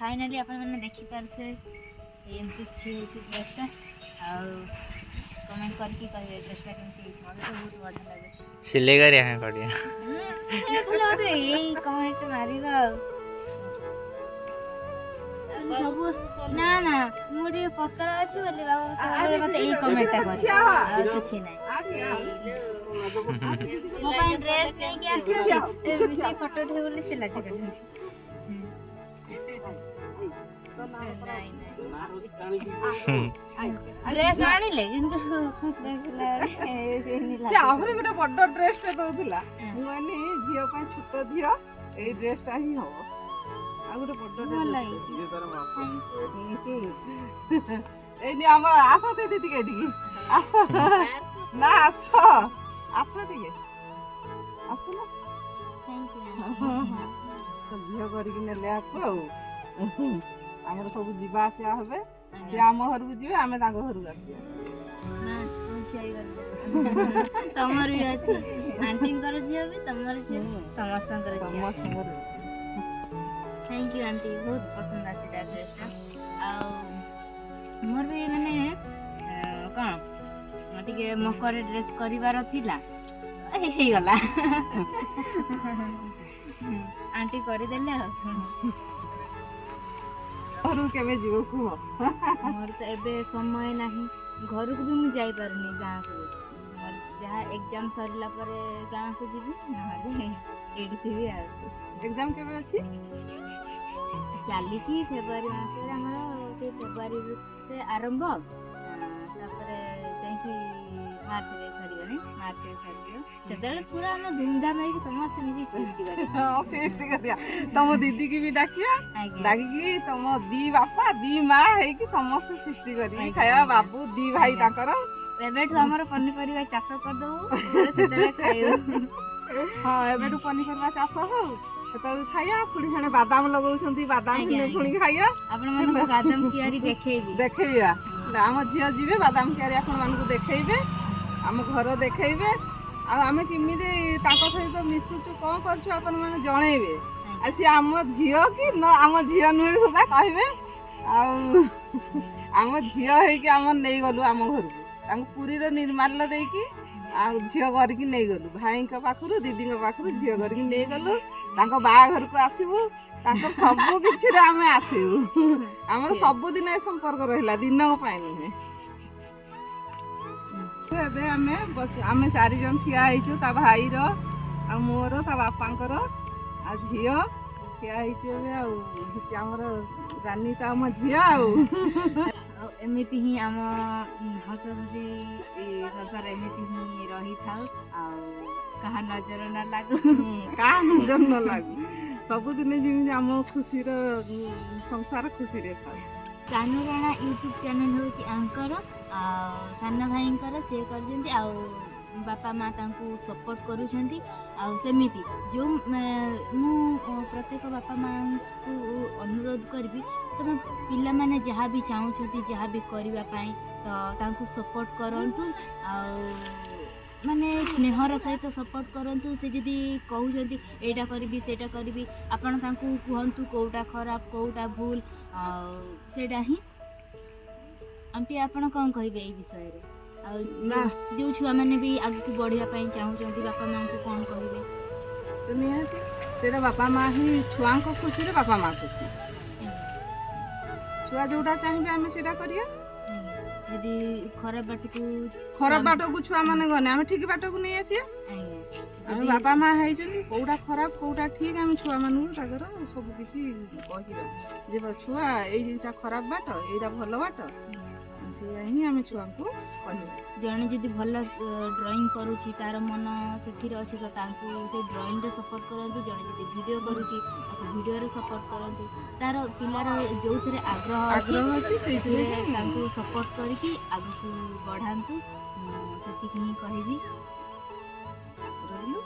finally आपण मैंने देखी पारे एमती किसी ड्रेसटा कमेंट करके कहे ड्रेसटा केमती मत तो बहुत बढ़िया लगे सिले करिया है करिया मत यही कमेंट मारिबा सब ना ना मोटे पत्तर अच्छी बोली बाबू मत यही कमेंट कर किसी नहीं ड्रेस नहीं के आसे विषय फोटो उठे बोली से लाज कर ड्रेस आनिले किंतु से आहुरी गोटे बड़ ड्रेस टे दउथिला मुआनी झियो पा छोटो झियो ए ड्रेस टा ही हो आ गोटे बड़ ड्रेस ए नि हमर आशा दे दी टिके टिके आशा ना आशा आशा टिके आशा ना थैंक यू तो झियो करी कि नेले आको आमर सब जीवा आसिया हबे से आम घर को जीवे आमे तांको घर को आसिया ना छियाई कर तमर भी अछि आंटी कर झियो भी तमर झियो समस्त कर झियो समस्त घर थैंक यू आंटी बहुत पसंद आसी ड्रेस आ मोर भी माने कौन टिके मकर ड्रेस करिवार थिला हे गला आंटी करि देले घर केबे जीवो को मोर तो एबे समय नाही घर को भी मु जाई पारनी गां को मोर जहा एग्जाम सरला परे गां को जीबी नहले एडी थी आ एग्जाम केबे अछि चली फेब्रुआरी मास हमर से फेब्रुआरी से आरंभ तापरे जाई मार्च रे सरीबनी मार्च रे सरीबो तेदले पूरा हम धूमधाम है कि समस्त मिसी फेस्ट करे हां फेस्ट करिया तम दीदी की भी डाकिया डाकी की तम दी बापा दी मां है कि समस्त फेस्ट करी खाया बाबू दी भाई ताकर एबेठु हमर पन्नी परिवा चाष कर दऊ सेतले खायो हां एबेठु पन्नी परिवा चाष हो सेतले खाया पुडी खाने बादाम लगाउछंती बादाम ने पुडी खाया आपण मन बादाम कियारी देखैबा हम झिया जीवे बादाम कियारी आपण मन को देखैबे हम घर देखैबे आ हमें किमिदे ताको सहित मिसुचु कोन करछु अपन माने जणैबे आ से हम झियो कि न हम झियो नुहे सुदा कहबे आ हम झियो हे कि हम नै गलु हम घर को तांग पुरी रो निर्माल देई कि आ झियो घर की नै गलु भाई का पाखरु दीदी का पाखरु झियो घर की नै गलु तांको बा घर को आसीबु तांको सब किछि रे हमें आसीबु हमर सब दिन ए संपर्क रहिला दिन को पाइ नै एबे आमे चारि जन ठिया आइछु ता भाई रो आ मोर ता बापांकर आ झियो ठिया आइछु एबे आ हमर रानी ता हम झियो आ एमिति ही हम हस खुशी संसार एमिति ही रही था आ कहा नजर ना लागू का नजर न लागू सब दिन जिमि हम खुशी रो संसार खुशी रे था चानू राणा यूट्यूब चैनल होची आंकर साना भाईंकर से करजंती आ बापा माँ तांकु सपोर्ट करूछंती आ सेमिति जो मु प्रत्येक बापा माँ को अनुरोध करबी तमे पिला माने जहा भी चाहूछंती जहा भी करबा पई तो तांकु सपोर्ट करंतु आ माने स्नेहर सहित सपोर्ट करंतु से जदी कहूछंती एटा करबी सेटा करबी आपण तांकु कहंतु कोउटा खराब कोउटा भूल आ सेटा ही आंटी आपण कोन कहबे ए विषय रे आ ना जो छुआ माने भी आगे को बढ़िया पई चाहूछंती बापा मां को कोन कहबे तो निहाती सेटा बापा मां ही छुआ को खुशी रे बापा मां खुशी छुआ जोटा चाहिबे हमें सेटा करिया यदि खराब बाट को छुआ माने गने हम ठीक बाट को नै आसी हम बापा मां है जंदी कोउटा खराब कोउटा ठीक हम छुआ मानु ताकर सब किछि कहिबा जे छुआ एटा खराब बाट एटा भलो बाट से ही हम छुआ को कहबा जने जदि भल ड्राइंग करूची तार मन सेथिर अछि तो तांकु से ड्राइंग रे सपोर्ट करंतु जने जदि वीडियो करूची ताको वीडियो रे सपोर्ट करंतु तार पिलार जोथरे आग्रह अछि सेथिरे तांकु सपोर्ट करिकि आगु को बढ़ांतु सेति ही कहबी रहलु